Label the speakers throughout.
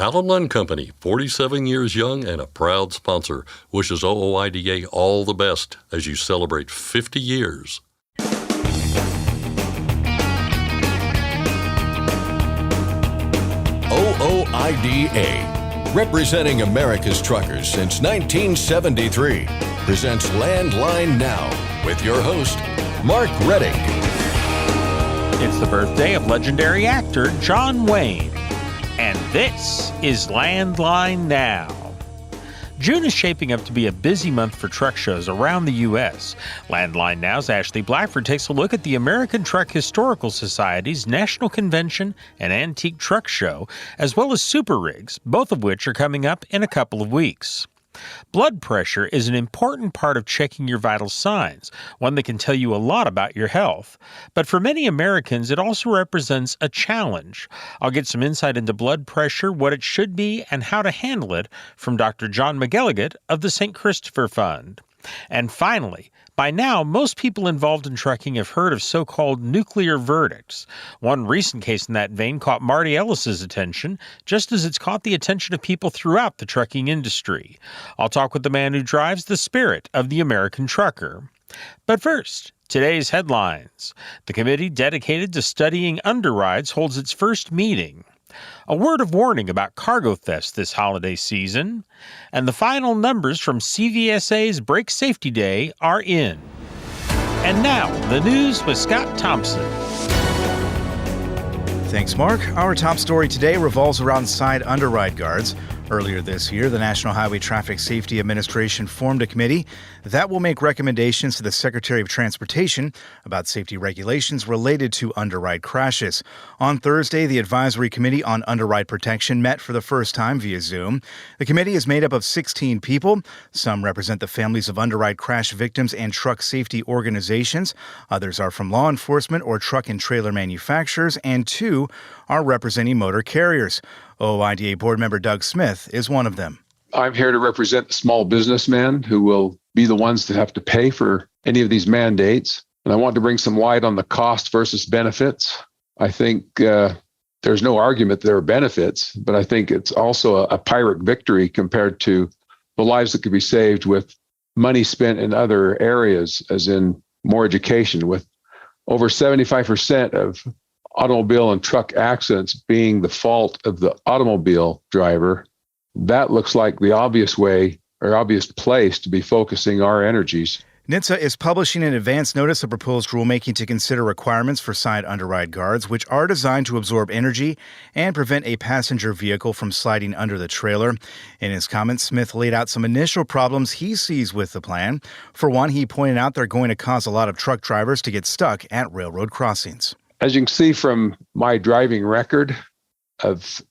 Speaker 1: Allen Company, 47 years young and a proud sponsor, wishes OOIDA all the best as you celebrate 50 years.
Speaker 2: OOIDA, representing America's truckers since 1973, presents Landline Now with your host, Mark Redding.
Speaker 3: It's the birthday of legendary actor John Wayne, and this is Landline Now. June is shaping up to be a busy month for truck shows around the U.S. Landline Now's Ashley Blackford takes a look at the American Truck Historical Society's National Convention and Antique Truck Show, as well as SuperRigs, both of which are coming up in a couple of weeks. Blood pressure is an important part of checking your vital signs, one that can tell you a lot about your health. But for many Americans, it also represents a challenge. I'll get some insight into blood pressure, what it should be, and how to handle it from Dr. John McElligott of the St. Christopher Fund. And finally, by now, most people involved in trucking have heard of so-called nuclear verdicts. One recent case in that vein caught Marty Ellis' attention, just as it's caught the attention of people throughout the trucking industry. I'll talk with the man who drives the spirit of the American trucker. But first, today's headlines. The committee dedicated to studying underrides holds its first meeting. A word of warning about cargo thefts this holiday season. And the final numbers from CVSA's Brake Safety Day are in. And now, the news with Scott Thompson.
Speaker 4: Thanks, Mark. Our top story today revolves around side underride guards. Earlier this year, the National Highway Traffic Safety Administration formed a committee that will make recommendations to the Secretary of Transportation about safety regulations related to underride crashes. On Thursday, the Advisory Committee on Underride Protection met for the first time via Zoom. The committee is made up of 16 people. Some represent the families of underride crash victims and truck safety organizations. Others are from law enforcement or truck and trailer manufacturers, and 2 are representing motor carriers. OOIDA board member Doug Smith is one of them.
Speaker 5: I'm here to represent the small businessmen who will be the ones that have to pay for any of these mandates. And I want to bring some light on the cost versus benefits. I think there's no argument there are benefits, but I think it's also a Pyrrhic victory compared to the lives that could be saved with money spent in other areas, as in more education, with over 75% of automobile and truck accidents being the fault of the automobile driver. That looks like the obvious way or obvious place to be focusing our energies.
Speaker 4: NHTSA is publishing an advance notice of proposed rulemaking to consider requirements for side underride guards, which are designed to absorb energy and prevent a passenger vehicle from sliding under the trailer. In his comments, Smith laid out some initial problems he sees with the plan. For one, he pointed out they're going to cause a lot of truck drivers to get stuck at railroad crossings.
Speaker 5: As you can see from my driving record of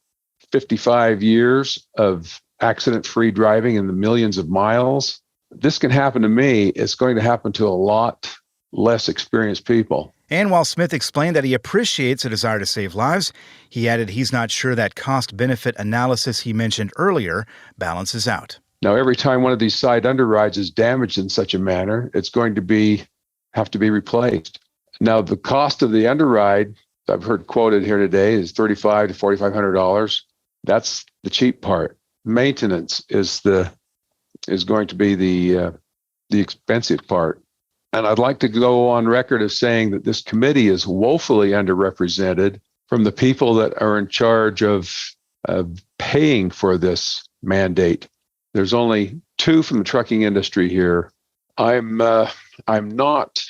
Speaker 5: 55 years of accident-free driving in the millions of miles, this can happen to me. It's going to happen to a lot less experienced people.
Speaker 4: And while Smith explained that he appreciates a desire to save lives, he added he's not sure that cost-benefit analysis he mentioned earlier balances out.
Speaker 5: Now, every time one of these side underrides is damaged in such a manner, it's going to have to be replaced. Now, the cost of the underride, I've heard quoted here today, is $3,500 to $4,500. That's the cheap part. Maintenance is going to be the expensive part. And I'd like to go on record as saying that this committee is woefully underrepresented from the people that are in charge of paying for this mandate. There's only 2 from the trucking industry here. I'm not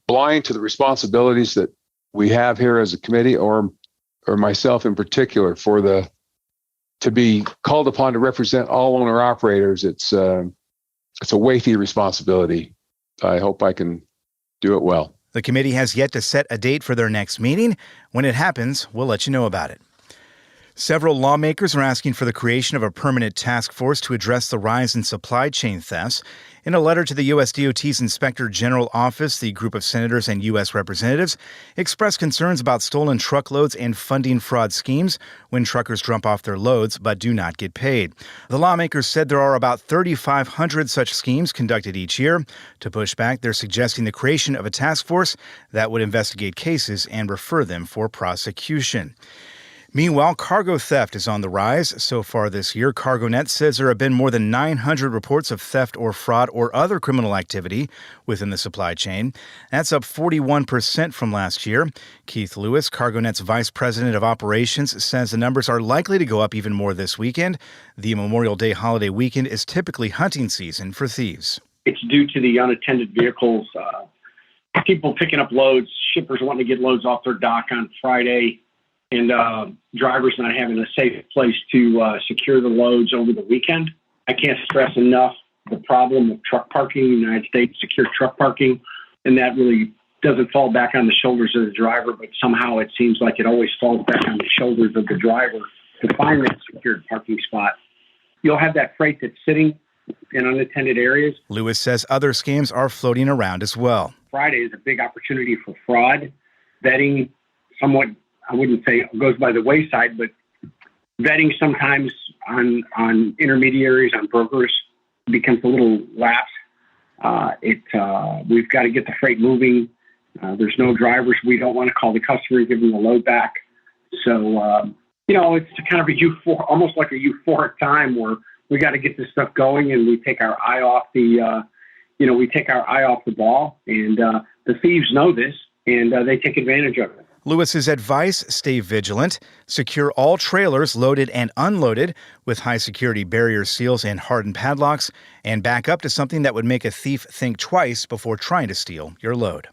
Speaker 5: blind to the responsibilities that we have here as a committee, or myself in particular, to be called upon to represent all owner operators. It's a weighty responsibility. I hope I can do it well.
Speaker 4: The committee has yet to set a date for their next meeting. When it happens, we'll let you know about it. Several lawmakers are asking for the creation of a permanent task force to address the rise in supply chain thefts. In a letter to the USDOT's Inspector General Office, the group of senators and U.S. representatives expressed concerns about stolen truckloads and funding fraud schemes when truckers drop off their loads but do not get paid. The lawmakers said there are about 3,500 such schemes conducted each year. To push back, they're suggesting the creation of a task force that would investigate cases and refer them for prosecution. Meanwhile, cargo theft is on the rise. So far this year, CargoNet says there have been more than 900 reports of theft or fraud or other criminal activity within the supply chain. That's up 41% from last year. Keith Lewis, CargoNet's Vice President of Operations, says the numbers are likely to go up even more this weekend. The Memorial Day holiday weekend is typically hunting season for thieves.
Speaker 6: It's due to the unattended vehicles, people picking up loads, shippers wanting to get loads off their dock on Friday, and drivers not having a safe place to secure the loads over the weekend. I can't stress enough the problem of truck parking in the United States, secure truck parking, and that really doesn't fall back on the shoulders of the driver, but somehow it seems like it always falls back on the shoulders of the driver to find that secured parking spot. You'll have that freight that's sitting in unattended areas.
Speaker 4: Lewis says other scams are floating around as well.
Speaker 6: Friday is a big opportunity for fraud. Vetting somewhat, I wouldn't say goes by the wayside, but vetting sometimes on intermediaries, on brokers, becomes a little lax. We've got to get the freight moving. There's no drivers. We don't want to call the customer and give them the load back. So, it's kind of almost like a euphoric time where we got to get this stuff going, and we take our eye off the ball. And the thieves know this, and they take advantage of it.
Speaker 4: Lewis's advice, stay vigilant, secure all trailers loaded and unloaded with high security barrier seals and hardened padlocks, and back up to something that would make a thief think twice before trying to steal your load.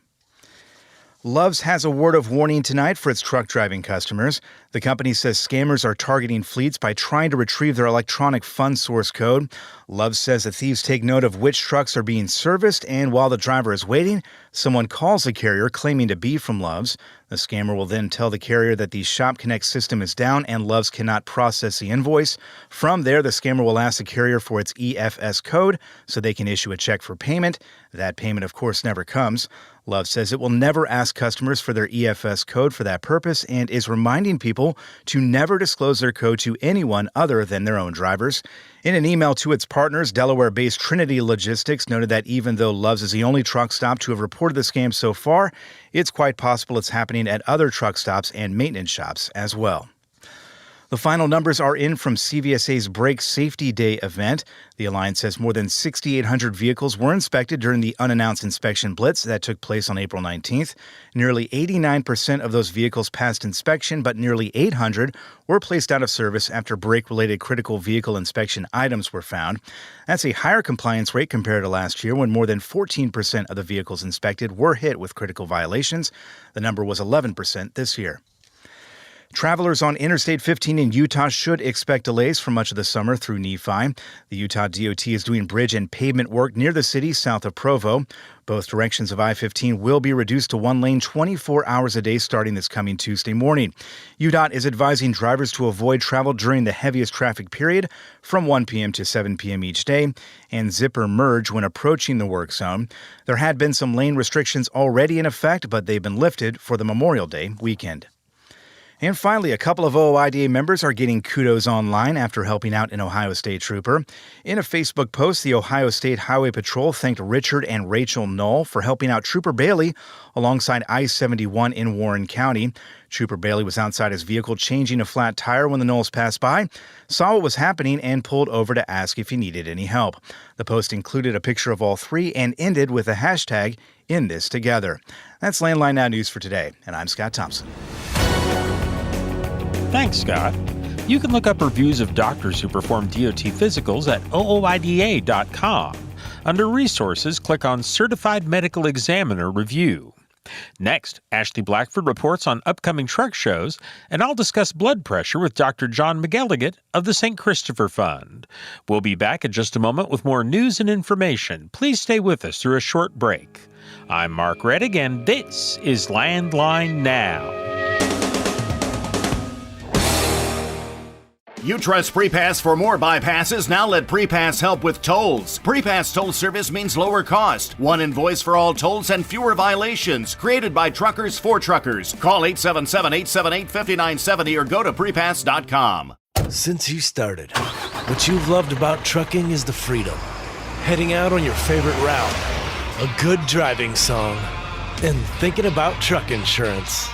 Speaker 4: Love's has a word of warning tonight for its truck driving customers. The company says scammers are targeting fleets by trying to retrieve their electronic fund source code. Love says the thieves take note of which trucks are being serviced, and while the driver is waiting, someone calls the carrier claiming to be from Love's. The scammer will then tell the carrier that the Shop Connect system is down and Love's cannot process the invoice. From there, the scammer will ask the carrier for its EFS code so they can issue a check for payment. That payment, of course, never comes. Love says it will never ask customers for their EFS code for that purpose and is reminding people to never disclose their code to anyone other than their own drivers. In an email to its partners, Delaware-based Trinity Logistics noted that even though Love's is the only truck stop to have reported the scam so far, it's quite possible it's happening at other truck stops and maintenance shops as well. The final numbers are in from CVSA's Brake Safety Day event. The Alliance says more than 6,800 vehicles were inspected during the unannounced inspection blitz that took place on April 19th. Nearly 89% of those vehicles passed inspection, but nearly 800 were placed out of service after brake-related critical vehicle inspection items were found. That's a higher compliance rate compared to last year, when more than 14% of the vehicles inspected were hit with critical violations. The number was 11% this year. Travelers on Interstate 15 in Utah should expect delays for much of the summer through Nephi. The Utah DOT is doing bridge and pavement work near the city south of Provo. Both directions of I-15 will be reduced to one lane 24 hours a day starting this coming Tuesday morning. UDOT is advising drivers to avoid travel during the heaviest traffic period from 1 p.m. to 7 p.m. each day and zipper merge when approaching the work zone. There had been some lane restrictions already in effect, but they've been lifted for the Memorial Day weekend. And finally, a couple of OOIDA members are getting kudos online after helping out an Ohio State trooper. In a Facebook post, the Ohio State Highway Patrol thanked Richard and Rachel Knoll for helping out Trooper Bailey alongside I-71 in Warren County. Trooper Bailey was outside his vehicle changing a flat tire when the Knolls passed by, saw what was happening, and pulled over to ask if he needed any help. The post included a picture of all three and ended with the hashtag #InThisTogether. That's Landline Now News for today, and I'm Scott Thompson.
Speaker 3: Thanks, Scott. You can look up reviews of doctors who perform DOT physicals at ooida.com. Under Resources, click on Certified Medical Examiner Review. Next, Ashley Blackford reports on upcoming truck shows, and I'll discuss blood pressure with Dr. John McElligott of the St. Christopher Fund. We'll be back in just a moment with more news and information. Please stay with us through a short break. I'm Mark Reddick, and this is Landline Now.
Speaker 7: You trust PrePass for more bypasses? Now let PrePass help with tolls. PrePass toll service means lower cost, one invoice for all tolls, and fewer violations. Created by truckers for truckers. Call 877-878-5970 or go to prepass.com.
Speaker 8: Since you started, what you've loved about trucking is the freedom. Heading out on your favorite route, a good driving song, and thinking about truck insurance.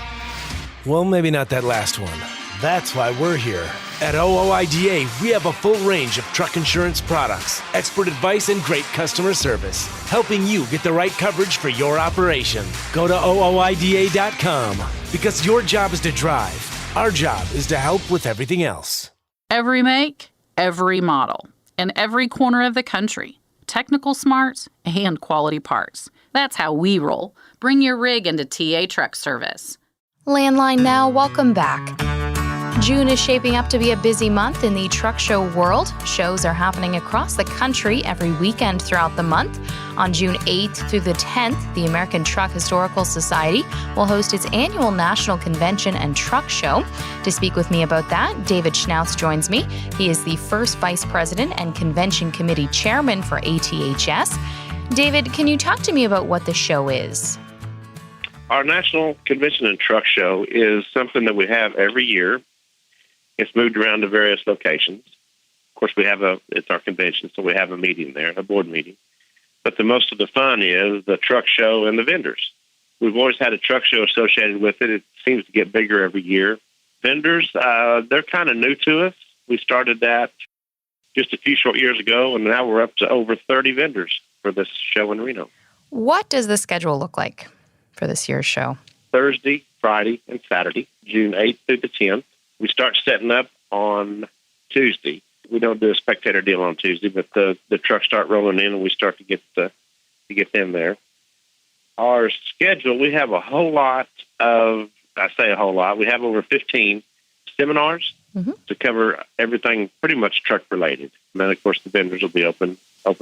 Speaker 8: Well, maybe not that last one. That's why we're here. At OOIDA, we have a full range of truck insurance products, expert advice, and great customer service, helping you get the right coverage for your operation. Go to OOIDA.com because your job is to drive. Our job is to help with everything else.
Speaker 9: Every make, every model, in every corner of the country. Technical smarts and quality parts. That's how we roll. Bring your rig into TA Truck Service.
Speaker 10: Landline Now, welcome back. June is shaping up to be a busy month in the truck show world. Shows are happening across the country every weekend throughout the month. On June 8th through the 10th, the American Truck Historical Society will host its annual national convention and truck show. To speak with me about that, David Schnauz joins me. He is the first vice president and convention committee chairman for ATHS. David, can you talk to me about what the show is?
Speaker 11: Our National Convention and Truck Show is something that we have every year. It's moved around to various locations. Of course, it's our convention, so we have a meeting there, a board meeting. But the most of the fun is the truck show and the vendors. We've always had a truck show associated with it. It seems to get bigger every year. Vendors, they're kind of new to us. We started that just a few short years ago, and now we're up to over 30 vendors for this show in Reno.
Speaker 10: What does the schedule look like for this year's show?
Speaker 11: Thursday, Friday, and Saturday, June 8th through the 10th. We start setting up on Tuesday. We don't do a spectator deal on Tuesday, but the trucks start rolling in, and we start to get them there. Our schedule, we have a whole lot of, I say a whole lot, we have over 15 seminars to cover everything pretty much truck related. And then, of course, the vendors will be open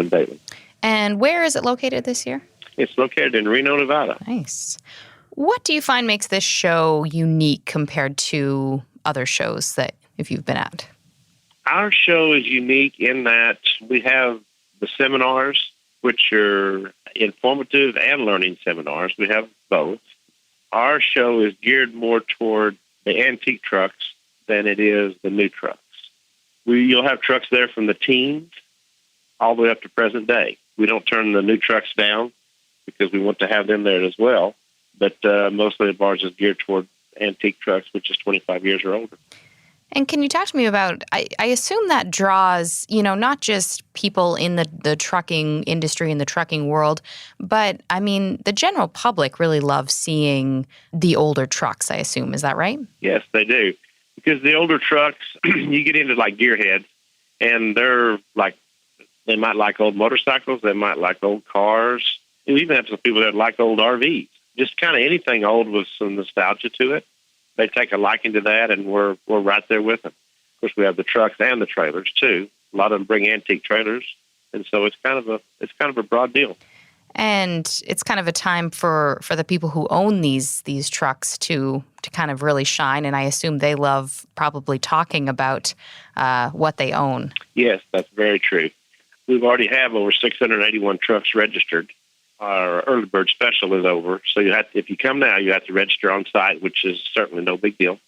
Speaker 11: daily.
Speaker 10: And where is it located this year?
Speaker 11: It's located in Reno, Nevada.
Speaker 10: Nice. What do you find makes this show unique compared to other shows that if you've been at?
Speaker 11: Our show is unique in that we have the seminars, which are informative and learning seminars. We have both. Our show is geared more toward the antique trucks than it is the new trucks. You'll have trucks there from the teens all the way up to present day. We don't turn the new trucks down because we want to have them there as well. But mostly the bars is geared toward antique trucks, which is 25 years or older.
Speaker 10: And can you talk to me about, I assume that draws, not just people in the trucking industry and the trucking world, but I mean, the general public really loves seeing the older trucks, I assume. Is that right?
Speaker 11: Yes, they do. Because the older trucks, you get into like gearheads, and they might like old motorcycles, they might like old cars. You even have some people that like old RVs. Just kind of anything old with some nostalgia to it. They take a liking to that, and we're right there with them. Of course, we have the trucks and the trailers too. A lot of them bring antique trailers, and so it's kind of a broad deal.
Speaker 10: And it's kind of a time for the people who own these trucks to kind of really shine. And I assume they love probably talking about what they own.
Speaker 11: Yes, that's very true. We've already have over 681 trucks registered. Our early bird special is over, so if you come now, you have to register on site, which is certainly no big deal.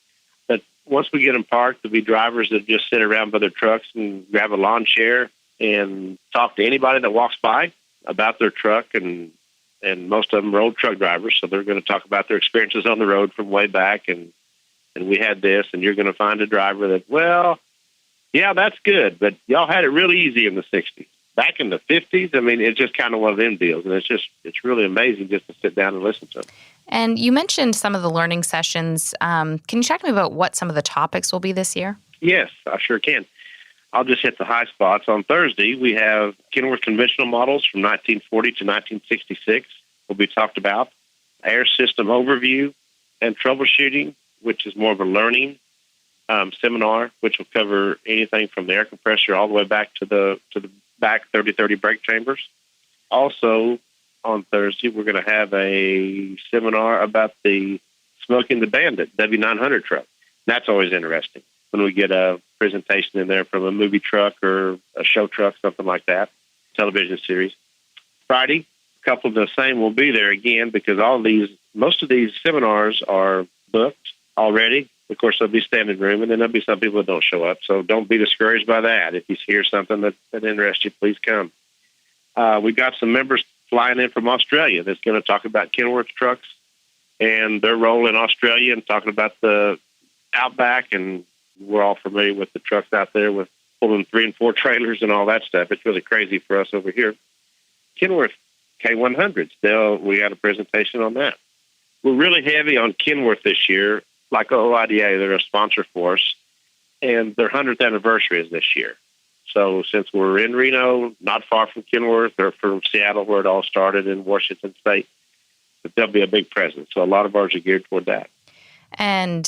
Speaker 11: But once we get them parked, there'll be drivers that just sit around by their trucks and grab a lawn chair and talk to anybody that walks by about their truck, and most of them are old truck drivers, so they're going to talk about their experiences on the road from way back, and we had this, and you're going to find a driver that, well, yeah, that's good, but y'all had it really easy in the 60s. Back in the 50s, I mean, it's just kind of one of them deals, and it's really amazing just to sit down and listen to them.
Speaker 10: And you mentioned some of the learning sessions. Can you talk to me about what some of the topics will be this year?
Speaker 11: Yes, I sure can. I'll just hit the high spots. On Thursday, we have Kenworth conventional models from 1940 to 1966 will be talked about, air system overview and troubleshooting, which is more of a learning seminar, which will cover anything from the air compressor all the way back to the back 30-30 brake chambers. Also, on Thursday, we're going to have a seminar about the Smoking the Bandit W900 truck. That's always interesting when we get a presentation in there from a movie truck or a show truck, something like that, television series. Friday, a couple of the same will be there again because most of these seminars are booked already. Of course, there'll be standing room, and then there'll be some people that don't show up. So don't be discouraged by that. If you hear something that interests you, please come. We've got some members flying in from Australia that's going to talk about Kenworth trucks and their role in Australia and talking about the Outback, and we're all familiar with the trucks out there with pulling 3 and 4 trailers and all that stuff. It's really crazy for us over here. Kenworth K100s. We got a presentation on that. We're really heavy on Kenworth this year. Like OIDA, they're a sponsor for us, and their 100th anniversary is this year. So since we're in Reno, not far from Kenworth, or from Seattle, where it all started in Washington State, but there'll be a big presence. So a lot of ours are geared toward that.
Speaker 10: And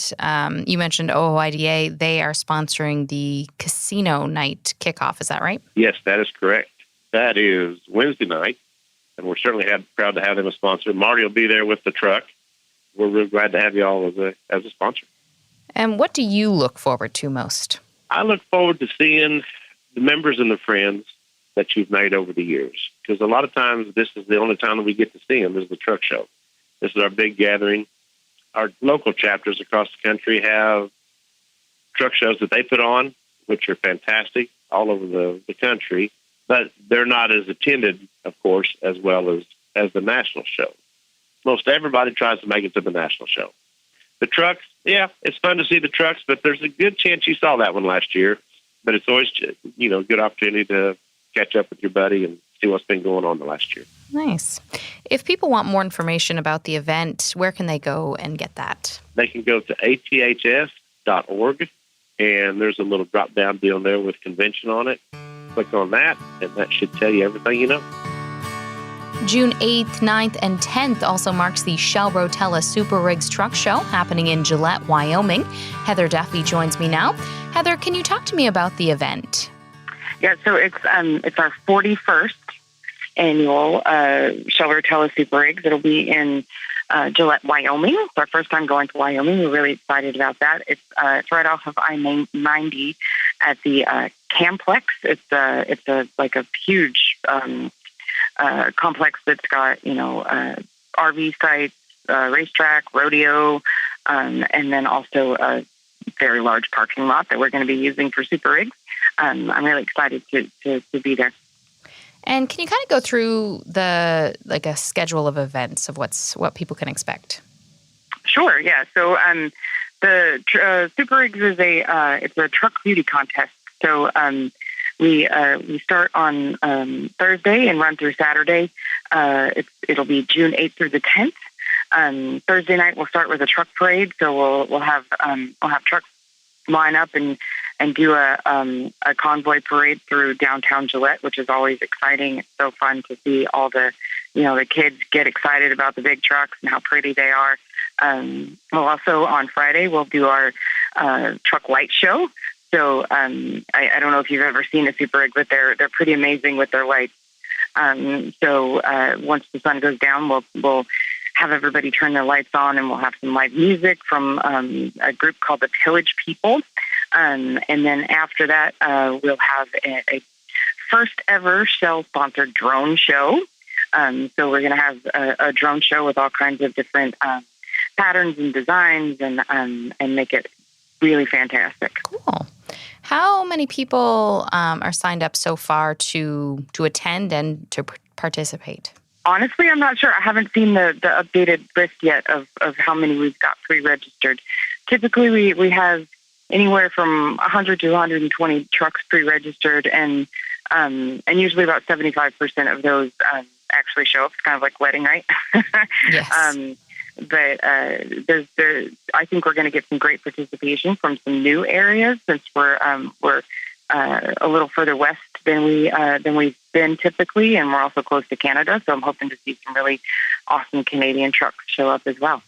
Speaker 10: you mentioned OOIDA. They are sponsoring the casino night kickoff. Is that right?
Speaker 11: Yes, that is correct. That is Wednesday night, and we're certainly proud to have them as a sponsor. Marty will be there with the truck. We're really glad to have you all as a sponsor.
Speaker 10: And what do you look forward to most?
Speaker 11: I look forward to seeing the members and the friends that you've made over the years, because a lot of times this is the only time that we get to see them is the truck show. This is our big gathering. Our local chapters across the country have truck shows that they put on, which are fantastic all over the country, but they're not as attended, of course, as well as the national show. Most everybody tries to make it to the national show. The trucks, yeah, it's fun to see the trucks, but there's a good chance you saw that one last year. But it's always, a good opportunity to catch up with your buddy and see what's been going on the last year.
Speaker 10: Nice. If people want more information about the event, where can they go and get that?
Speaker 11: They can go to aths.org, and there's a little drop-down deal there with convention on it. Click on that, and that should tell you everything you know.
Speaker 10: June 8th, 9th, and 10th also marks the Shell Rotella SuperRigs Truck Show happening in Gillette, Wyoming. Heather Duffy joins me now. Heather, can you talk to me about the event?
Speaker 12: Yeah, so it's our 41st annual Shell Rotella SuperRigs. It'll be in Gillette, Wyoming. It's our first time going to Wyoming. We're really excited about that. It's right off of I-90 at the Camplex. It's a huge complex that's got RV sites, racetrack, rodeo, and then also a very large parking lot that we're going to be using for SuperRigs. I'm really excited to be there.
Speaker 10: And can you kind of go through a schedule of events of what people can expect?
Speaker 12: Sure. Yeah. So the SuperRigs is it's a truck beauty contest. So we start on Thursday and run through Saturday. It'll be June 8th through the 10th. Thursday night we'll start with a truck parade. So we'll have trucks line up and do a convoy parade through downtown Gillette, which is always exciting. It's so fun to see all the kids get excited about the big trucks and how pretty they are. We'll also on Friday we'll do our truck light show. So I don't know if you've ever seen a SuperRig, but they're pretty amazing with their lights. So once the sun goes down, we'll have everybody turn their lights on, and we'll have some live music from a group called the Pillage People. And then after that, we'll have a first ever Shell-sponsored drone show. So we're going to have a drone show with all kinds of different patterns and designs, and make it really fantastic.
Speaker 10: Cool. How many people are signed up so far to attend and to participate?
Speaker 12: Honestly, I'm not sure. I haven't seen the updated list yet of how many we've got pre-registered. Typically, we have anywhere from 100 to 120 trucks pre-registered, and usually about 75% of those actually show up. It's kind of like wedding night.
Speaker 10: Yes.
Speaker 12: But I think we're going to get some great participation from some new areas, since we're a little further west than we've been typically, and we're also close to Canada. So I'm hoping to see some really awesome Canadian trucks show up as well.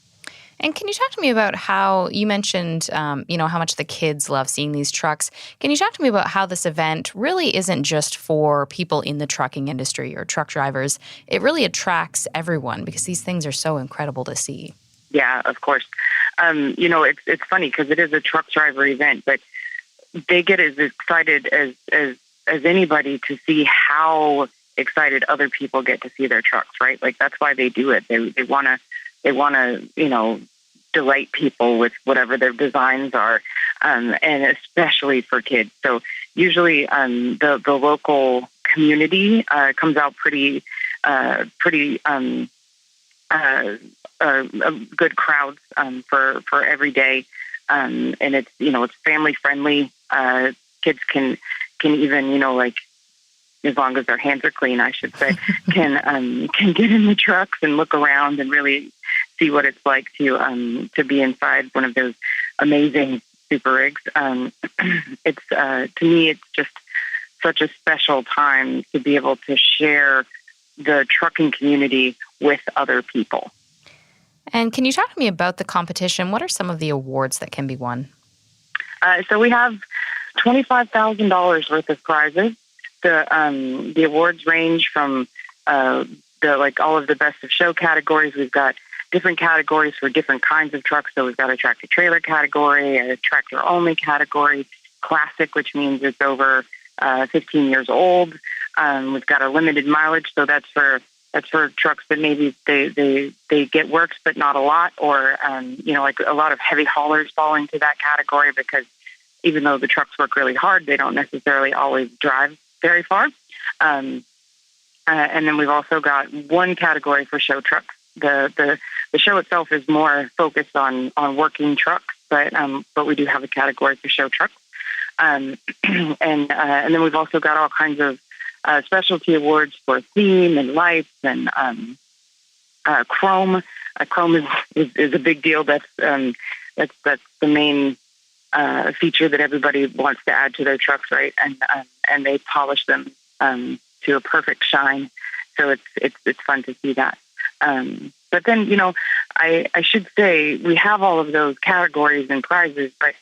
Speaker 10: And can you talk to me about how you mentioned, how much the kids love seeing these trucks? Can you talk to me about how this event really isn't just for people in the trucking industry or truck drivers? It really attracts everyone because these things are so incredible to see.
Speaker 12: Yeah, of course. It's funny because it is a truck driver event, but they get as excited as anybody to see how excited other people get to see their trucks, right? Like that's why they do it. They want to, delight people with whatever their designs are, and especially for kids. So usually the local community comes out pretty good crowds for every day. And it's, it's family friendly. Kids can even, like, as long as their hands are clean, I should say, can get in the trucks and look around and really see what it's like to be inside one of those amazing SuperRigs. It's to me, it's just such a special time to be able to share the trucking community with other people.
Speaker 10: And can you talk to me about the competition? What are some of the awards that can be won?
Speaker 12: So we have $25,000 worth of prizes. The awards range from all of the best of show categories. We've got different categories for different kinds of trucks. So we've got a tractor trailer category, a tractor only category, classic, which means it's over 15 years old. We've got a limited mileage, so that's for trucks that maybe they get works but not a lot, or like a lot of heavy haulers fall into that category, because even though the trucks work really hard, they don't necessarily always drive very far. And then we've also got one category for show trucks. The show itself is more focused on working trucks, but we do have a category for show trucks. And then we've also got all kinds of specialty awards for theme and lights and chrome. Chrome is a big deal. That's the main feature that everybody wants to add to their trucks, right? And they polish them to a perfect shine. So it's fun to see that. But then, I should say we have all of those categories and prizes, but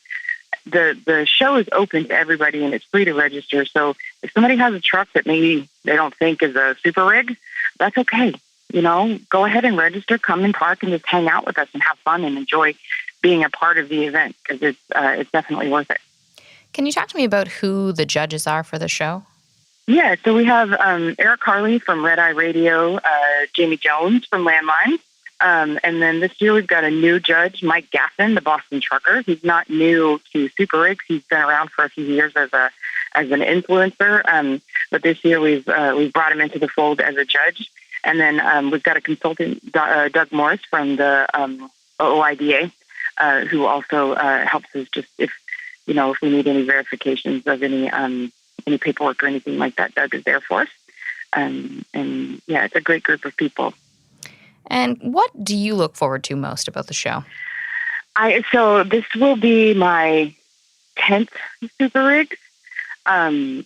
Speaker 12: the show is open to everybody and it's free to register. So if somebody has a truck that maybe they don't think is a super rig, that's okay. Go ahead and register, come and park and just hang out with us and have fun and enjoy being a part of the event, because it's definitely worth it.
Speaker 10: Can you talk to me about who the judges are for the show?
Speaker 12: Yeah, so we have Eric Harley from Red Eye Radio, Jamie Jones from Landline, and then this year we've got a new judge, Mike Gaffin, the Boston trucker. He's not new to SuperRigs. He's been around for a few years as an influencer, but this year we've brought him into the fold as a judge. And then we've got a consultant, Doug Morris from the OOIDA, who also helps us just if we need any verifications of any paperwork or anything like that. Doug is there for us. And yeah, it's a great group of people.
Speaker 10: And what do you look forward to most about the show?
Speaker 12: So this will be my 10th SuperRigs. And,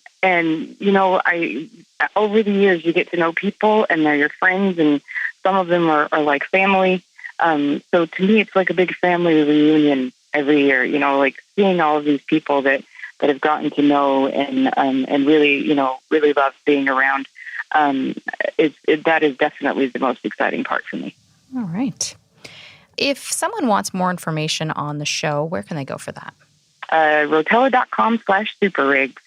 Speaker 12: over the years, you get to know people and they're your friends, and some of them are like family. So to me, it's like a big family reunion every year, like seeing all of these people that have gotten to know and really, really love being around. That is definitely the most exciting part for me.
Speaker 10: All right. If someone wants more information on the show, where can they go for that?
Speaker 12: Rotella.com/SuperRigs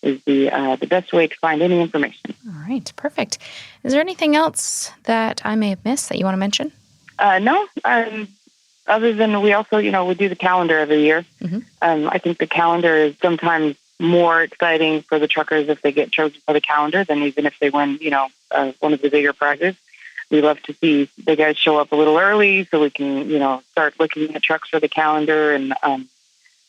Speaker 12: is the best way to find any information.
Speaker 10: All right, perfect. Is there anything else that I may have missed that you want to mention?
Speaker 12: No. Other than we also, we do the calendar every year. Mm-hmm. I think the calendar is sometimes more exciting for the truckers if they get chosen for the calendar than even if they win, one of the bigger prizes. We love to see the guys show up a little early so we can, start looking at trucks for the calendar.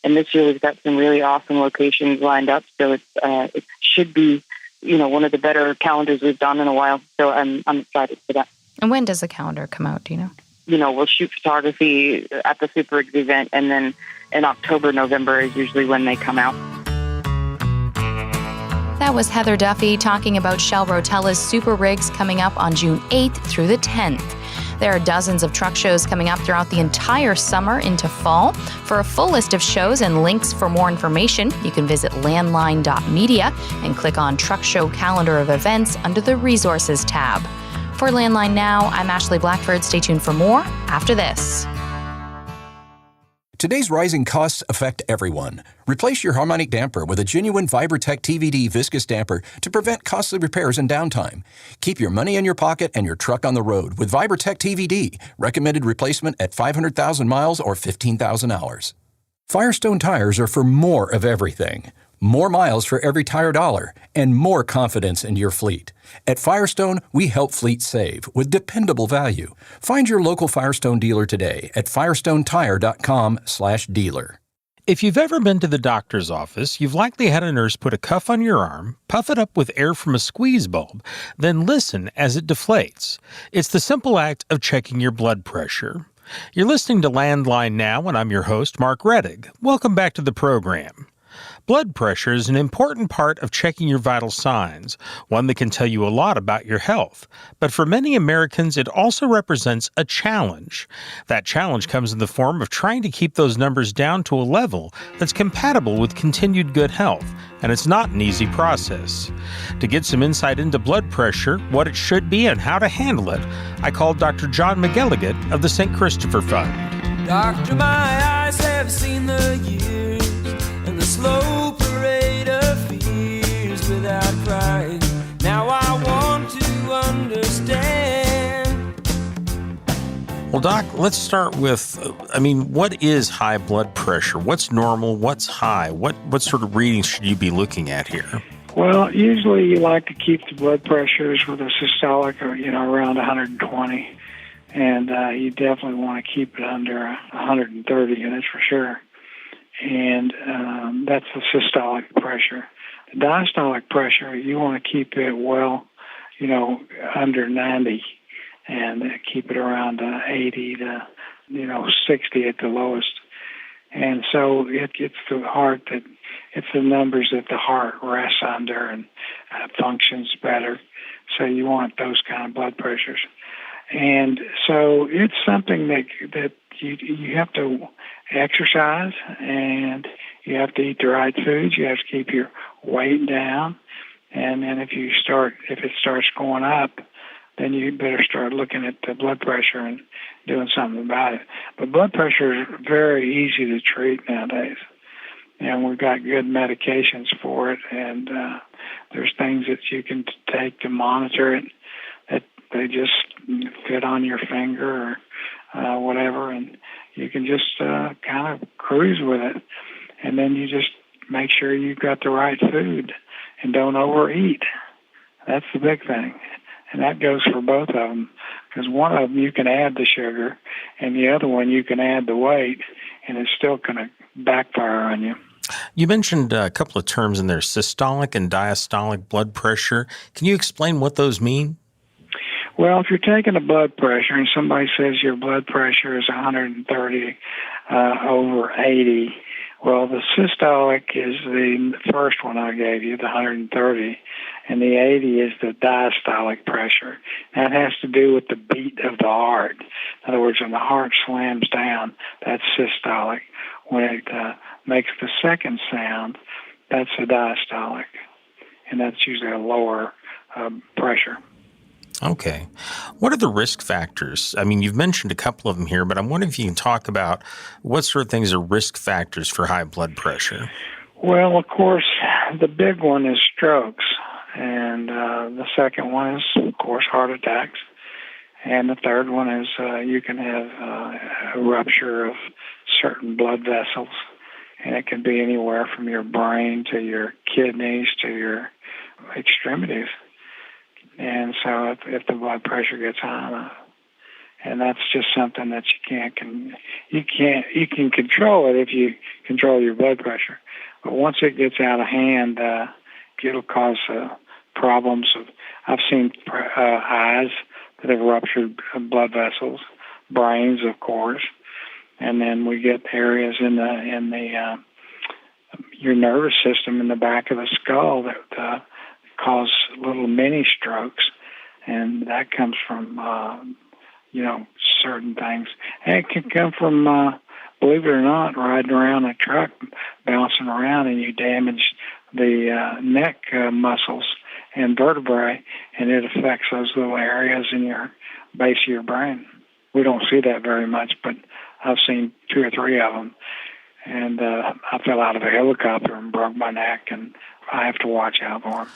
Speaker 12: And this year we've got some really awesome locations lined up. So it should be, one of the better calendars we've done in a while. So I'm excited for that.
Speaker 10: And when does the calendar come out? Do you know?
Speaker 12: We'll shoot photography at the SuperRigs event, and then in October, November is usually when they come out.
Speaker 10: That was Heather Duffy talking about Shell Rotella's SuperRigs coming up on June 8th through the 10th. There are dozens of truck shows coming up throughout the entire summer into fall. For a full list of shows and links for more information, you can visit landline.media and click on Truck Show Calendar of Events under the Resources tab. For Landline Now, I'm Ashley Blackford. Stay tuned for more after this.
Speaker 13: Today's rising costs affect everyone. Replace your harmonic damper with a genuine Vibertech TVD viscous damper to prevent costly repairs and downtime. Keep your money in your pocket and your truck on the road with Vibertech TVD. Recommended replacement at 500,000 miles or 15,000 hours. Firestone tires are for more of everything. more miles for every tire dollar, and more confidence in your fleet. At Firestone, we help fleets save with dependable value. Find your local Firestone dealer today at firestonetire.com/dealer.
Speaker 3: If you've ever been to the doctor's office, you've likely had a nurse put a cuff on your arm, puff it up with air from a squeeze bulb, then listen as it deflates. It's the simple act of checking your blood pressure. You're listening to Landline Now, and I'm your host, Mark Rettig. Welcome back to the program. Blood pressure is an important part of checking your vital signs, one that can tell you a lot about your health. But for many Americans, it also represents a challenge. That challenge comes in the form of trying to keep those numbers down to a level that's compatible with continued good health, and it's not an easy process. To get some insight into blood pressure, what it should be, and how to handle it, I called Dr. John McElligott of the St. Christopher Fund.
Speaker 14: Doctor, my eyes have seen the years and the slow parade of fears without crying. Now I want to understand.
Speaker 3: Well, Doc, let's start with, what is high blood pressure? What's normal? What's high? What sort of readings should you be looking at here?
Speaker 15: Well, usually you like to keep the blood pressures with a systolic, around 120. And you definitely want to keep it under 130 units for sure. And that's the systolic pressure. The diastolic pressure, you want to keep it under 90 and keep it around 80 to, 60 at the lowest. And so it's the heart it's the numbers that the heart rests under and functions better. So you want those kind of blood pressures. And so it's something that you have to exercise, and you have to eat the right foods. You have to keep your weight down, and then if it starts going up, then you better start looking at the blood pressure and doing something about it. But blood pressure is very easy to treat nowadays, and we've got good medications for it, and there's things that you can take to monitor it that they just fit on your finger or whatever, and you can just kind of cruise with it. And then you just make sure you've got the right food and don't overeat. That's the big thing. And that goes for both of them, because one of them you can add the sugar, and the other one you can add the weight, and it's still going to backfire on you.
Speaker 3: You mentioned a couple of terms in there, systolic and diastolic blood pressure. Can you explain what those mean?
Speaker 15: Well, if you're taking a blood pressure and somebody says your blood pressure is 130 over 80, well, the systolic is the first one I gave you, the 130, and the 80 is the diastolic pressure. That has to do with the beat of the heart. In other words, when the heart slams down, that's systolic. When it makes the second sound, that's a diastolic, and that's usually a lower pressure.
Speaker 3: Okay. What are the risk factors? You've mentioned a couple of them here, but I'm wondering if you can talk about what sort of things are risk factors for high blood pressure.
Speaker 15: Well, of course, the big one is strokes, and the second one is, of course, heart attacks, and the third one is you can have a rupture of certain blood vessels, and it can be anywhere from your brain to your kidneys to your extremities. And so if the blood pressure gets high enough, and that's just something that you can control it if you control your blood pressure. But once it gets out of hand, it'll cause problems. I've seen eyes that have ruptured blood vessels, brains, of course, and then we get areas in your nervous system in the back of the skull that cause little mini strokes, and that comes from certain things. And it can come from, believe it or not, riding around a truck, bouncing around, and you damage the neck muscles and vertebrae, and it affects those little areas in your base of your brain. We don't see that very much, but I've seen 2 or 3 of them. And I fell out of a helicopter and broke my neck, and I have to watch out for them.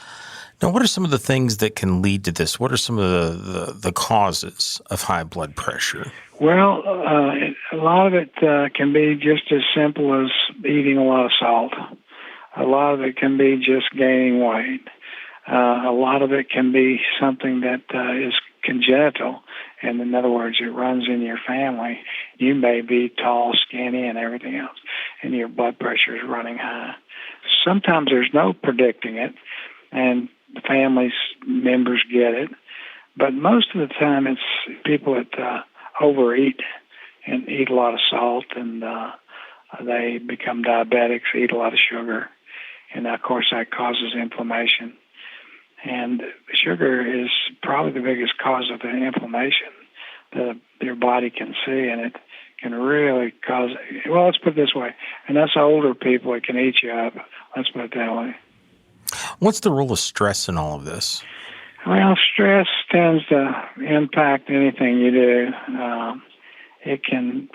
Speaker 3: Now, what are some of the things that can lead to this? What are some of the causes of high blood pressure?
Speaker 15: Well, a lot of it can be just as simple as eating a lot of salt. A lot of it can be just gaining weight. A lot of it can be something that is congenital, and in other words, it runs in your family. You may be tall, skinny, and everything else, and your blood pressure is running high. Sometimes there's no predicting it, and the family's members get it, but most of the time it's people that overeat and eat a lot of salt, and they become diabetics, eat a lot of sugar, and of course that causes inflammation. And sugar is probably the biggest cause of the inflammation that your body can see, and it can really cause, well, let's put it this way, and us older people, it can eat you up. Let's put it that way.
Speaker 3: What's the role of stress in all of this?
Speaker 15: Well, stress tends to impact anything you do. It can,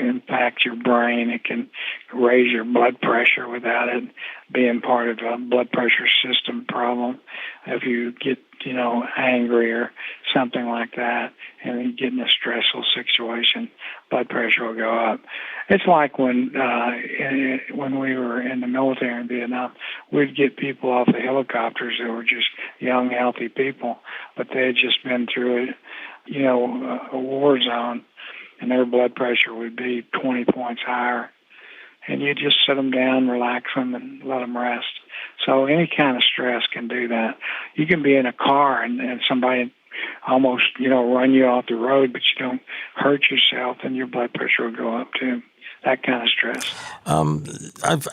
Speaker 15: impact your brain. It can raise your blood pressure without it being part of a blood pressure system problem. If you get, angry or something like that, and you get in a stressful situation, blood pressure will go up. It's like when we were in the military in Vietnam, we'd get people off the helicopters that were just young, healthy people, but they had just been through a war zone, and their blood pressure would be 20 points higher. And you just sit them down, relax them, and let them rest. So any kind of stress can do that. You can be in a car and somebody almost, run you off the road, but you don't hurt yourself, and your blood pressure will go up too. That kind of stress.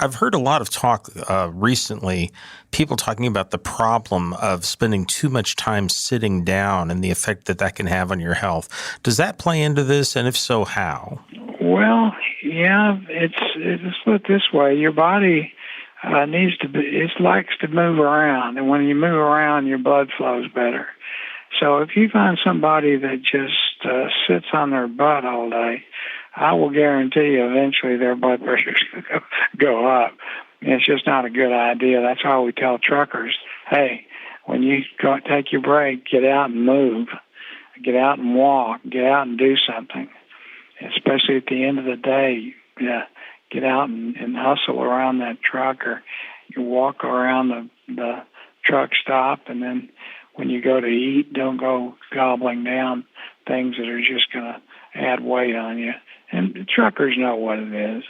Speaker 3: I've heard a lot of talk recently, people talking about the problem of spending too much time sitting down and the effect that can have on your health. Does that play into this, and if so, how?
Speaker 15: Well, yeah, it's put this way. Your body it likes to move around, and when you move around, your blood flows better. So if you find somebody that just sits on their butt all day, I will guarantee you eventually their blood pressure is going to go up. And it's just not a good idea. That's why we tell truckers, hey, when you go take your break, get out and move. Get out and walk. Get out and do something. Especially at the end of the day, get out and hustle around that truck, or you walk around the truck stop, and then when you go to eat, don't go gobbling down things that are just going to add weight on you. And the truckers know what it is.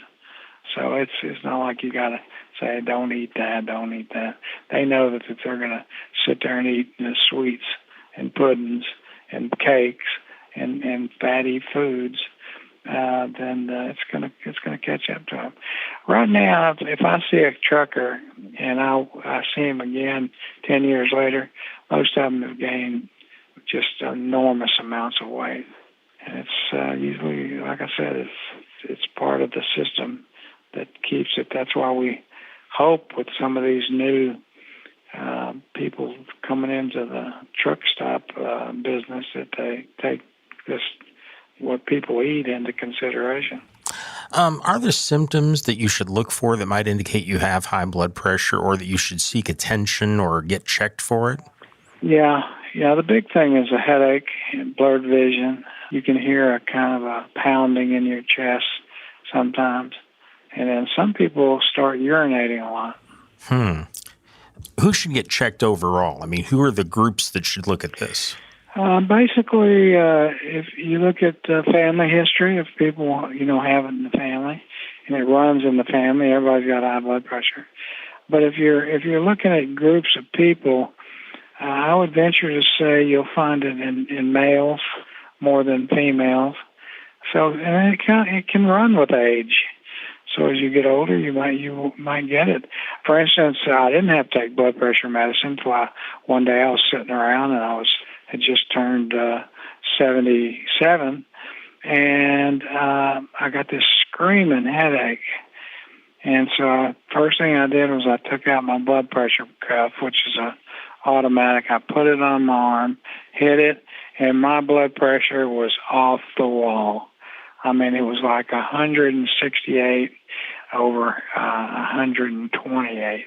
Speaker 15: So it's not like you got to say, don't eat that, don't eat that. They know that if they're going to sit there and eat sweets and puddings and cakes and fatty foods, then it's gonna catch up to them. Right now, if I see a trucker and I see him again 10 years later, most of them have gained just enormous amounts of weight, and it's usually, like I said, it's part of the system that keeps it. That's why we hope with some of these new people coming into the truck stop business that they take what people eat into consideration.
Speaker 3: Are there symptoms that you should look for that might indicate you have high blood pressure, or that you should seek attention or get checked for it?
Speaker 15: Yeah. The big thing is a headache and blurred vision. You can hear a kind of a pounding in your chest sometimes. And then some people start urinating a lot.
Speaker 3: Who should get checked overall? I mean, who are the groups that should look at this?
Speaker 15: Basically, if you look at family history, if people, have it in the family, and it runs in the family, everybody's got high blood pressure. But if you're looking at groups of people, I would venture to say you'll find it in males more than females. So, and it can run with age. So as you get older, you might get it. For instance, I didn't have to take blood pressure medicine until one day I was sitting around and I had just turned 77, and I got this screaming headache. And so first thing I did was I took out my blood pressure cuff, which is a automatic. I put it on my arm, hit it, and my blood pressure was off the wall. I mean, it was like 168 over 128.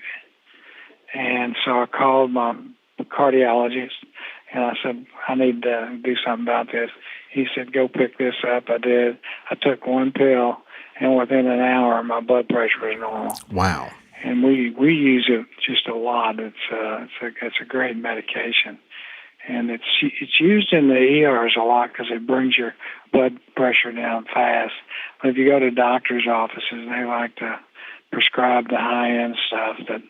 Speaker 15: And so I called my cardiologist, and I said, I need to do something about this. He said, go pick this up. I did. I took one pill, and within an hour, my blood pressure was normal.
Speaker 3: Wow.
Speaker 15: and we use it just a lot. It's a great medication, and it's used in the ERs a lot because it brings your blood pressure down fast. But if you go to doctors' offices, they like to prescribe the high-end stuff that,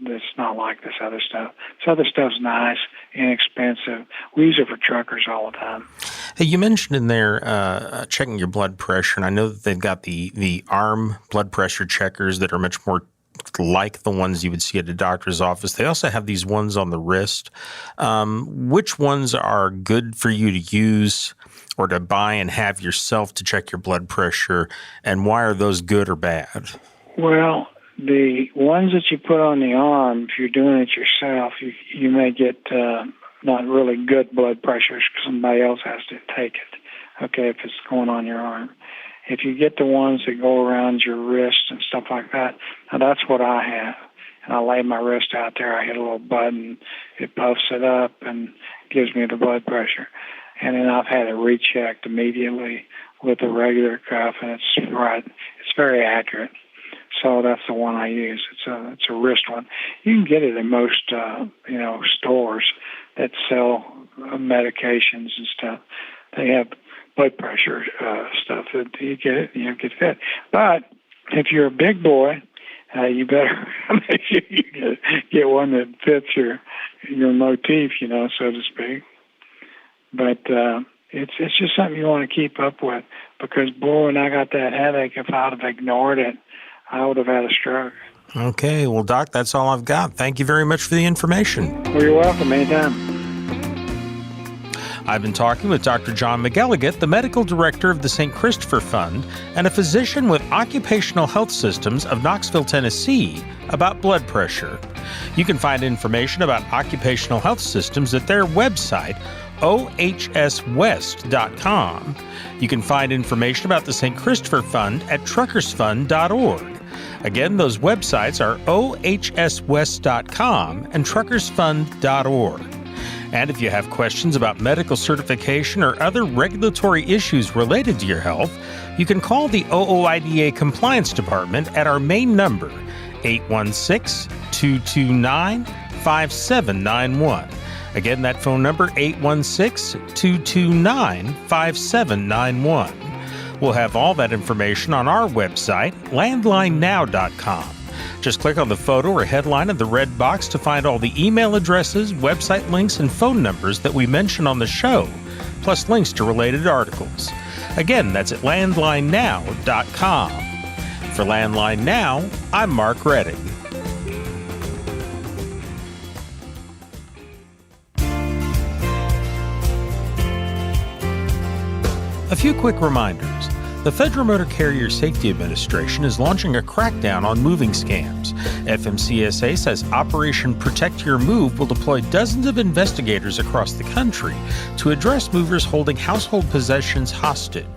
Speaker 15: that's not like this other stuff. This other stuff's nice, inexpensive. We use it for truckers all the time.
Speaker 3: Hey, you mentioned in there checking your blood pressure, and I know that they've got the arm blood pressure checkers that are much more like the ones you would see at a doctor's office. They also have these ones on the wrist. Which ones are good for you to use or to buy and have yourself to check your blood pressure, and why are those good or bad?
Speaker 15: Well, the ones that you put on the arm, if you're doing it yourself, you may get not really good blood pressures because somebody else has to take it, okay, if it's going on your arm. If you get the ones that go around your wrist and stuff like that, now that's what I have. And I lay my wrist out there, I hit a little button, it puffs it up and gives me the blood pressure. And then I've had it rechecked immediately with a regular cuff, and it's right. It's very accurate. So that's the one I use. It's a wrist one. You can get it in most stores that sell medications and stuff. They have blood pressure stuff that you get it and you get fit. But if you're a big boy, you better make sure you get one that fits your motif, so to speak. But it's just something you want to keep up with, because boy, when I got that headache, if I'd have ignored it, I would have had a stroke.
Speaker 3: Okay, well, Doc, that's all I've got. Thank you very much for the information.
Speaker 15: Well, you're welcome. Anytime.
Speaker 3: I've been talking with Dr. John McElligott, the medical director of the St. Christopher Fund and a physician with Occupational Health Systems of Knoxville, Tennessee, about blood pressure. You can find information about occupational health systems at their website, ohswest.com. You can find information about the St. Christopher Fund at truckersfund.org. Again, those websites are ohswest.com and truckersfund.org. And if you have questions about medical certification or other regulatory issues related to your health, you can call the OOIDA Compliance Department at our main number, 816-229-5791. Again, that phone number, 816-229-5791. We'll have all that information on our website, landlinenow.com. Just click on the photo or headline of the red box to find all the email addresses, website links, and phone numbers that we mention on the show, plus links to related articles. Again, that's at landlinenow.com. For Landline Now, I'm Mark Rettig. A few quick reminders. The Federal Motor Carrier Safety Administration is launching a crackdown on moving scams. FMCSA says Operation Protect Your Move will deploy dozens of investigators across the country to address movers holding household possessions hostage.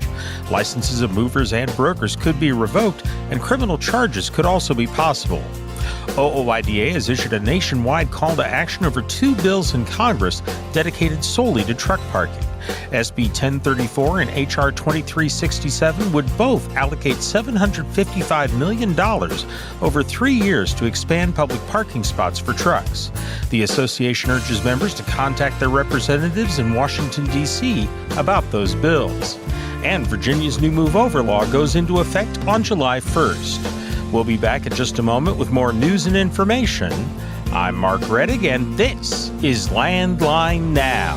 Speaker 3: Licenses of movers and brokers could be revoked, and criminal charges could also be possible. OOIDA has issued a nationwide call to action over 2 bills in Congress dedicated solely to truck parking. SB 1034 and HR 2367 would both allocate $755 million over 3 years to expand public parking spots for trucks. The association urges members to contact their representatives in Washington, D.C. about those bills. And Virginia's new Move Over law goes into effect on July 1st. We'll be back in just a moment with more news and information. I'm Mark Rettig, and this is Landline Now.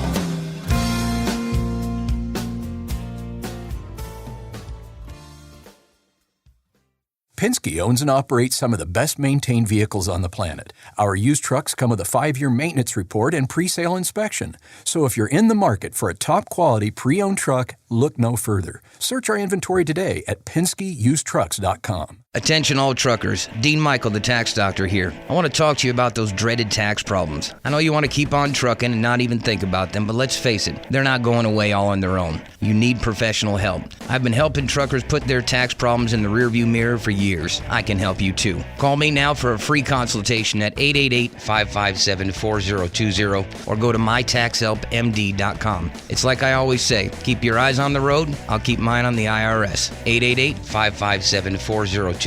Speaker 13: Penske owns and operates some of the best-maintained vehicles on the planet. Our used trucks come with a 5-year maintenance report and pre-sale inspection. So if you're in the market for a top-quality pre-owned truck, look no further. Search our inventory today at PenskeUsedTrucks.com.
Speaker 16: Attention all truckers, Dean Michael, the tax doctor here. I want to talk to you about those dreaded tax problems. I know you want to keep on trucking and not even think about them, but let's face it, they're not going away all on their own. You need professional help. I've been helping truckers put their tax problems in the rearview mirror for years. I can help you too. Call me now for a free consultation at 888-557-4020 or go to mytaxhelpmd.com. It's like I always say, keep your eyes on the road, I'll keep mine on the IRS. 888-557-4020.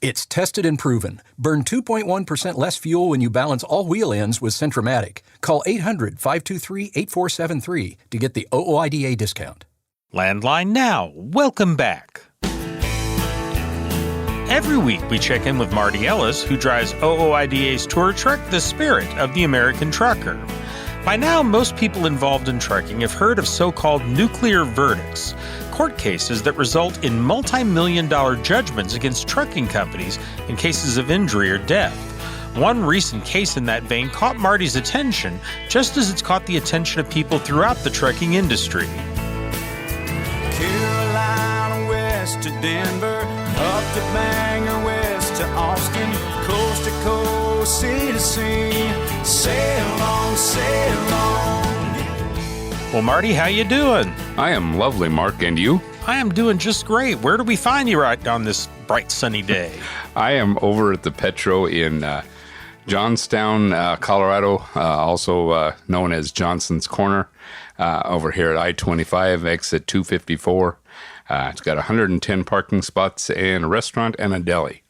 Speaker 13: It's tested and proven. Burn 2.1% less fuel when you balance all wheel ends with Centromatic. Call 800-523-8473 to get the OOIDA discount.
Speaker 3: Landline now. Welcome back. Every week we check in with Marty Ellis, who drives OOIDA's tour truck, The Spirit of the American Trucker. By now, most people involved in trucking have heard of so-called nuclear verdicts, court cases that result in multi-million-dollar judgments against trucking companies in cases of injury or death. One recent case in that vein caught Marty's attention, just as it's caught the attention of people throughout the trucking industry.
Speaker 14: Carolina west to Denver, up to Bangor, west to Austin, coast to coast, sea to sea, sail on, sail on.
Speaker 3: Well, Marty, how you doing?
Speaker 17: I am lovely, Mark, and you?
Speaker 3: I am doing just great. Where do we find you right on this bright sunny day?
Speaker 17: I am over at the Petro in Johnstown, Colorado, also known as Johnson's Corner, over here at I-25, exit 254. It's got 110 parking spots and a restaurant and a deli.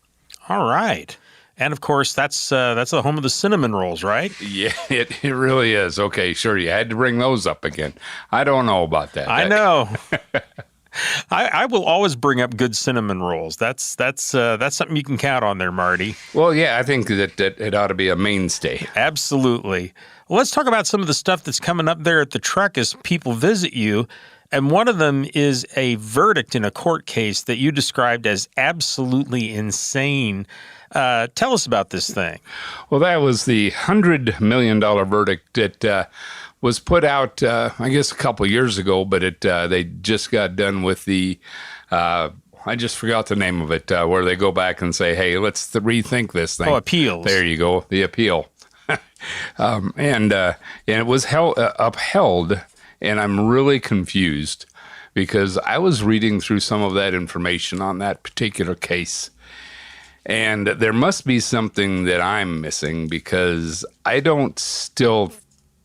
Speaker 3: All right. And, of course, that's the home of the cinnamon rolls, right?
Speaker 17: Yeah, it really is. Okay, sure, you had to bring those up again. I don't know about that.
Speaker 3: I know. I will always bring up good cinnamon rolls. That's something you can count on there, Marty.
Speaker 17: Well, yeah, I think that it ought to be a mainstay.
Speaker 3: Absolutely. Well, let's talk about some of the stuff that's coming up there at the truck as people visit you. And one of them is a verdict in a court case that you described as absolutely insane. Tell us about this thing.
Speaker 17: Well, that was the $100 million verdict that was put out, I guess, a couple years ago, but they just got done with the, I just forgot the name of it, where they go back and say, hey, let's rethink this thing.
Speaker 3: Oh, appeals.
Speaker 17: There you go, the appeal. And it was upheld, and I'm really confused because I was reading through some of that information on that particular case. And there must be something that I'm missing because I don't still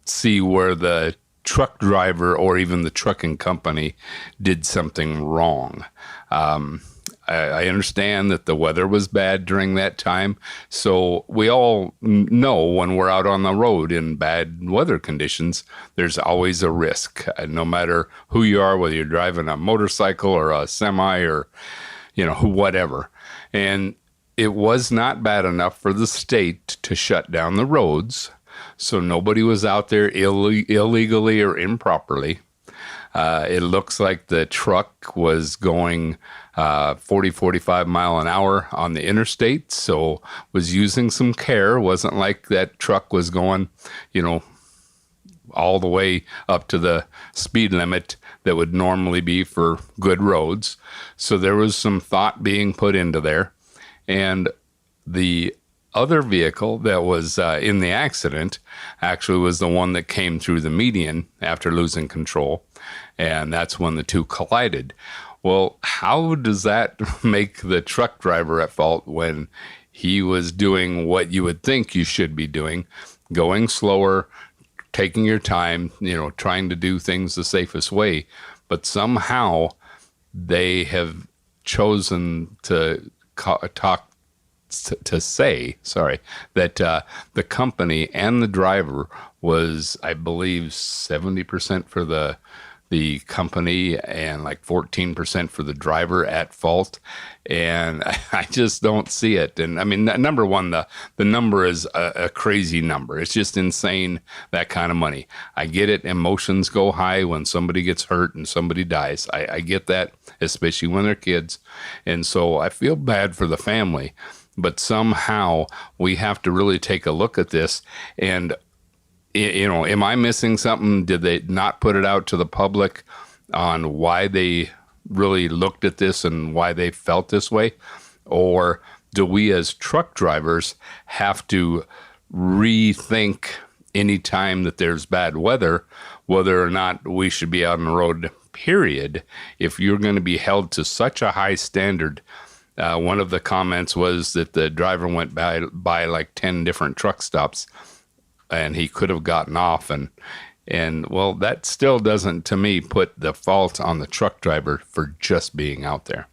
Speaker 17: see where the truck driver or even the trucking company did something wrong. I understand that the weather was bad during that time. So we all know when we're out on the road in bad weather conditions, there's always a risk. No matter who you are, whether you're driving a motorcycle or a semi or, whatever. And it was not bad enough for the state to shut down the roads. So nobody was out there illegally or improperly. It looks like the truck was going 40, 45 mile an hour on the interstate. So was using some care. Wasn't like that truck was going, all the way up to the speed limit that would normally be for good roads. So there was some thought being put into there. And the other vehicle that was in the accident actually was the one that came through the median after losing control. And that's when the two collided. Well, how does that make the truck driver at fault when he was doing what you would think you should be doing, going slower, taking your time, trying to do things the safest way? But somehow they have chosen to say that the company and the driver was, I believe, 70% for the company and like 14% for the driver at fault. And I just don't see it. And I mean, number one, the number is a crazy number. It's just insane, that kind of money. I get it. Emotions go high when somebody gets hurt and somebody dies. I get that, especially when they're kids. And so I feel bad for the family. But somehow we have to really take a look at this. And, am I missing something? Did they not put it out to the public on why they really looked at this and why they felt this way? Or do we as truck drivers have to rethink any time that there's bad weather, whether or not we should be out on the road, period, if you're going to be held to such a high standard? One of the comments was that the driver went by like 10 different truck stops and he could have gotten off. And well, that still doesn't, to me, put the fault on the truck driver for just being out there.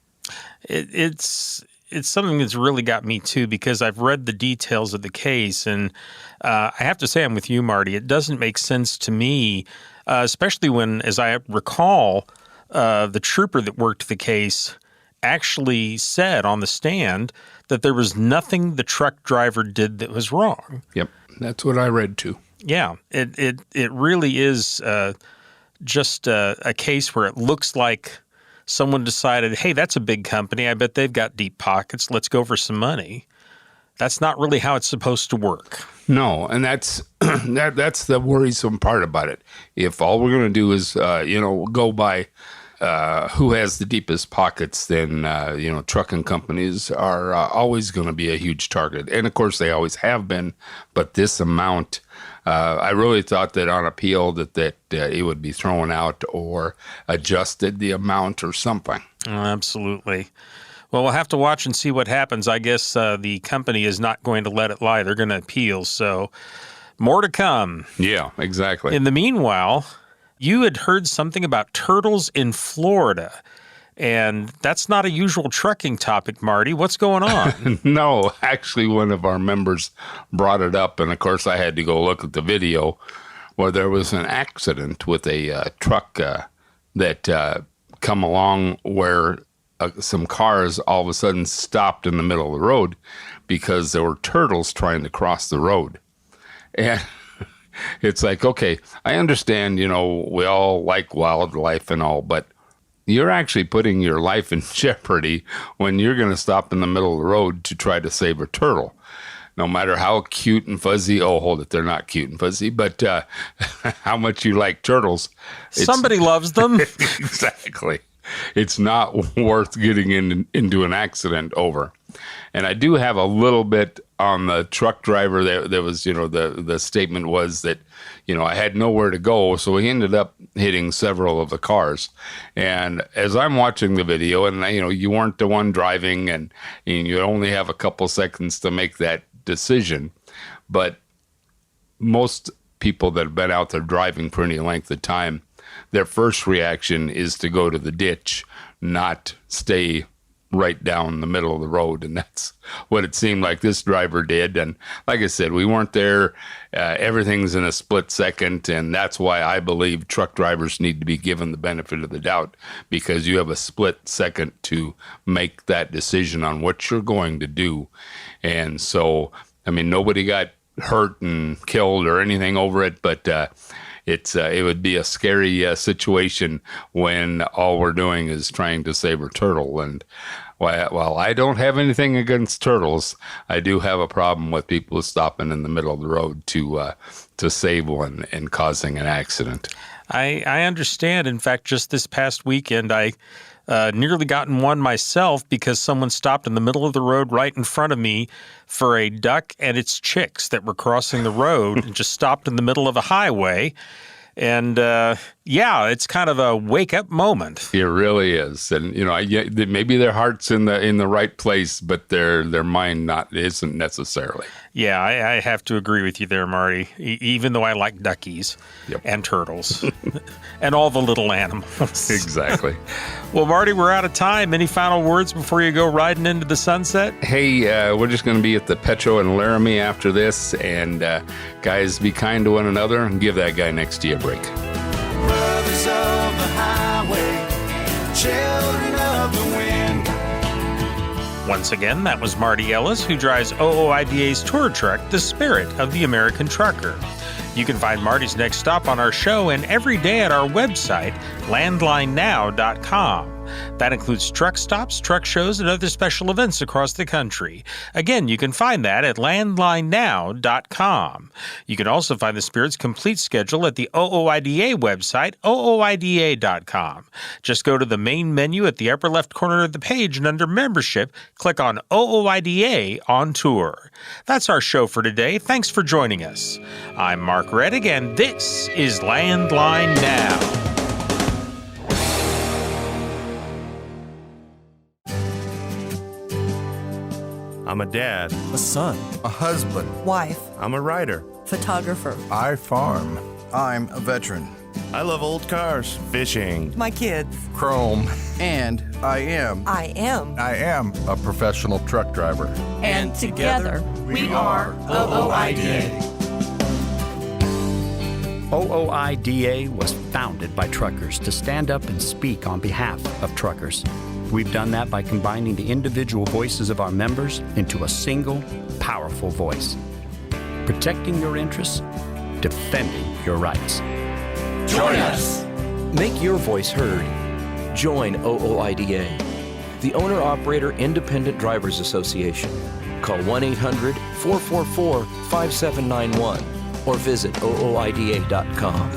Speaker 3: It's it's something that's really got me too, because I've read the details of the case, and I have to say I'm with you, Marty. It doesn't make sense to me, especially when, as I recall, the trooper that worked the case actually said on the stand that there was nothing the truck driver did that was wrong.
Speaker 17: Yep, that's what I read too.
Speaker 3: Yeah, it really is just a case where it looks like someone decided, hey, that's a big company. I bet they've got deep pockets. Let's go for some money. That's not really how it's supposed to work.
Speaker 17: No, and that's that's the worrisome part about it. If all we're going to do is, go by who has the deepest pockets, then, trucking companies are always going to be a huge target. And, of course, they always have been. But this amount, I really thought that on appeal that it would be thrown out or adjusted the amount or something.
Speaker 3: Oh, absolutely. Well, we'll have to watch and see what happens. I guess the company is not going to let it lie. They're going to appeal. So more to come.
Speaker 17: Yeah, exactly.
Speaker 3: In the meanwhile, you had heard something about turtles in Florida. And that's not a usual trucking topic, Marty. What's going on?
Speaker 17: No, actually, one of our members brought it up. And, of course, I had to go look at the video where there was an accident with a truck that come along where some cars all of a sudden stopped in the middle of the road because there were turtles trying to cross the road. And it's like, okay, I understand, we all like wildlife and all, but you're actually putting your life in jeopardy when you're going to stop in the middle of the road to try to save a turtle. No matter how cute and fuzzy, they're not cute and fuzzy, but how much you like turtles.
Speaker 3: Somebody loves them.
Speaker 17: Exactly. It's not worth getting into an accident over. And I do have a little bit on the truck driver. There was, the statement was that, I had nowhere to go. So he ended up hitting several of the cars. And as I'm watching the video, and, you weren't the one driving and you only have a couple seconds to make that decision. But most people that have been out there driving for any length of time, their first reaction is to go to the ditch, not stay right down the middle of the road. And that's what it seemed like this driver did. And like I said, we weren't there. Everything's in a split second. And that's why I believe truck drivers need to be given the benefit of the doubt, because you have a split second to make that decision on what you're going to do. And so, nobody got hurt and killed or anything over it, but it would be a scary situation when all we're doing is trying to save a turtle. And while I don't have anything against turtles, I do have a problem with people stopping in the middle of the road to save one and causing an accident.
Speaker 3: I understand. In fact, just this past weekend, I nearly gotten one myself because someone stopped in the middle of the road right in front of me for a duck and its chicks that were crossing the road and just stopped in the middle of a highway. And it's kind of a wake-up moment.
Speaker 17: It really is. And, maybe their heart's in the right place, but their mind isn't necessarily.
Speaker 3: Yeah, I have to agree with you there, Marty, even though I like duckies and turtles and all the little animals.
Speaker 17: Exactly.
Speaker 3: Well, Marty, we're out of time. Any final words before you go riding into the sunset?
Speaker 17: Hey, we're just going to be at the Petro in Laramie after this. And guys, be kind to one another and give that guy next to you a break.
Speaker 14: Brothers of the highway, children of the wind.
Speaker 3: Once again, that was Marty Ellis, who drives OOIDA's tour truck, The Spirit of the American Trucker. You can find Marty's next stop on our show and every day at our website, landlinenow.com. That includes truck stops, truck shows, and other special events across the country. Again, you can find that at landlinenow.com. You can also find the Spirit's complete schedule at the OOIDA website, ooida.com. Just go to the main menu at the upper left corner of the page, and under Membership, click on OOIDA on Tour. That's our show for today. Thanks for joining us. I'm Mark Reddick, and this is Landline Now.
Speaker 18: I'm a dad,
Speaker 19: a son,
Speaker 18: a husband,
Speaker 19: wife.
Speaker 18: I'm a writer,
Speaker 19: photographer.
Speaker 20: I farm.
Speaker 21: I'm a veteran.
Speaker 18: I love old cars, fishing,
Speaker 19: My kids.
Speaker 20: Chrome. And I am a professional truck driver.
Speaker 19: And together, we are OOIDA.
Speaker 21: OOIDA was founded by truckers to stand up and speak on behalf of truckers. We've done that by combining the individual voices of our members into a single, powerful voice. Protecting your interests, defending your rights.
Speaker 19: Join us.
Speaker 22: Make your voice heard. Join OOIDA, the Owner-Operator Independent Drivers Association. Call 1-800-444-5791 or visit ooida.com.